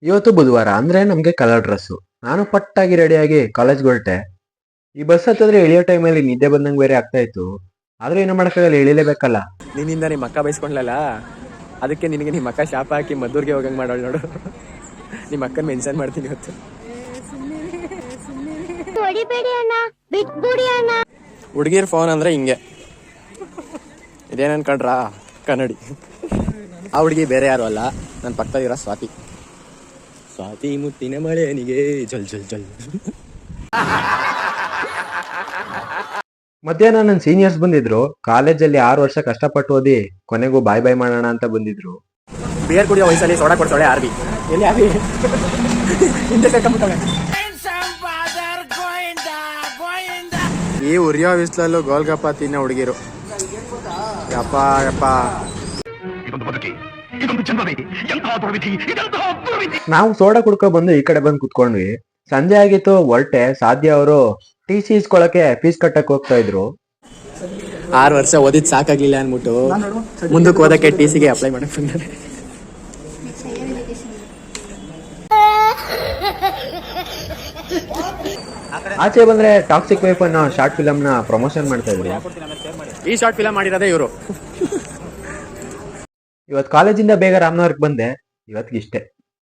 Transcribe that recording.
ಇವತ್ತು ಬುಧವಾರ ಅಂದ್ರೆ ನಮ್ಗೆ ಕಲರ್ ಡ್ರೆಸ್ಸು. ನಾನು ಪಟ್ಟಾಗಿ ರೆಡಿಯಾಗಿ ಕಾಲೇಜ್ಗೆ ಹೊರಟೆ. ಈ ಬಸ್ ಹತ್ತಿದ್ರೆ ಇಳಿಯೋ ಟೈಮಲ್ಲಿ ನಿದ್ದೆ ಬಂದಂಗೆ ಬೇರೆ ಆಗ್ತಾ ಇತ್ತು. ಆದ್ರೂ ಏನು ಮಾಡೋಕ್ಕಾಗಲ್ಲ, ಇಳಿಲೇಬೇಕಲ್ಲ. ನಿನ್ನಿಂದ ನಿಮ್ಮ ಅಕ್ಕ ಬೈಸ್ಕೊಂಡ್ಲಲ್ಲ, ಅದಕ್ಕೆ ನಿನಗೆ ನಿಮ್ಮ ಅಕ್ಕ ಶಾಪ ಹಾಕಿ ಮದ್ದೂರ್ಗೆ ಹೋಗಂಗೆ ಮಾಡೋಳು ನೋಡು. ನಿಮ್ಮ ಅಕ್ಕನ ಮೆನ್ಷನ್ ಮಾಡ್ತೀನಿ ಇವತ್ತು. ಹುಡುಗಿರ್ ಫೋನ್ ಅಂದ್ರೆ ಹಿಂಗೆ, ಇದೇನು ಅನ್ಕೊಂಡ್ರಾ ಕನ್ನಡಿ. ಆ ಹುಡುಗಿ ಬೇರೆ ಯಾರು ಅಲ್ಲ, ನನ್ನ ಪಕ್ಕದಲ್ಲಿರೋ ಸ್ವಾತಿ. ಸ್ವಾತಿ ಮುತ್ತಿನ ಮಳೆನಿಗೆ ಜಲ್ ಜಲ್ ಜಲ್. ಮಧ್ಯಾಹ್ನ ನನ್ನ ಸೀನಿಯರ್ಸ್ ಬಂದಿದ್ರು. ಕಾಲೇಜಲ್ಲಿ 6 ವರ್ಷ ಕಷ್ಟಪಟ್ಟು ಓದಿ ಕೊನೆಗೂ ಬಾಯ್ ಬಾಯ್ ಮಾಡೋಣ ಅಂತ ಬಂದಿದ್ರು. ಬಿಯರ್ ಕುಡಿಯೋ ವಯಸ್ಸಲ್ಲಿ ಸೋಡಾ ಕೊಡ್ತಾಳೆ ಆರ್ಬಿ. ಎಲ್ಲಿ ಆರ್ಬಿ ಹಿಂದೆ ಸೇರ್ಕೊಂಡ್ಬಿಟ್ಟವೆ. ಈ ಉರಿಯೋ ಬಿಸಿಲಲ್ಲೂ ಗೋಲ್ಗಪ್ಪ ತಿನ್ನೋ ಹುಡುಗಿರು. ಯಪ್ಪ ಯಪ್ಪ. ನಾವು ಸೋಡಾ ಕುಡ್ಕೊ ಬಂದು ಈ ಕಡೆ ಬಂದು ಕುತ್ಕೊಂಡ್ವಿ. ಸಂಜೆ ಆಗಿತ್ತು, ಹೊರಟೆ. ಸಾಧ್ಯ ಅವರು ಟಿ ಸಿ ಇಸ್ಕೊಳಕ್ಕೆ ಫೀಸ್ ಕಟ್ಟಕ್ ಹೋಗ್ತಾ ಇದ್ರು. 6 ವರ್ಷ ಓದಿದ್ ಸಾಕಾಗ್ಲಿಲ್ಲ ಅನ್ಬಿಟ್ಟು ಮುಂದಕ್ಕೆ ಓದಕ್ಕೆ ಟಿ ಸಿಗೆ ಅಪ್ಲೈ ಮಾಡಕ್ ಬಂದರೆ. ಆಚೆ ಬಂದ್ರೆ ಟಾಕ್ಸಿಕ್ ವೈಫ್ ಅನ್ನೋ ಶಾರ್ಟ್ ಫಿಲಮ್ ನ ಪ್ರಮೋಷನ್ ಮಾಡ್ತಾ ಇದ್ರು. ಈ ಶಾರ್ಟ್ ಫಿಲಮ್ ಮಾಡಿರೋದೇ ಇವರು. ಇವತ್ತು ಕಾಲೇಜಿಂದ ಬೇಗ ರಾಮನಗರಕ್ಕೆ ಬಂದೆ. ಇವತ್ತಿಗಿಷ್ಟೇ.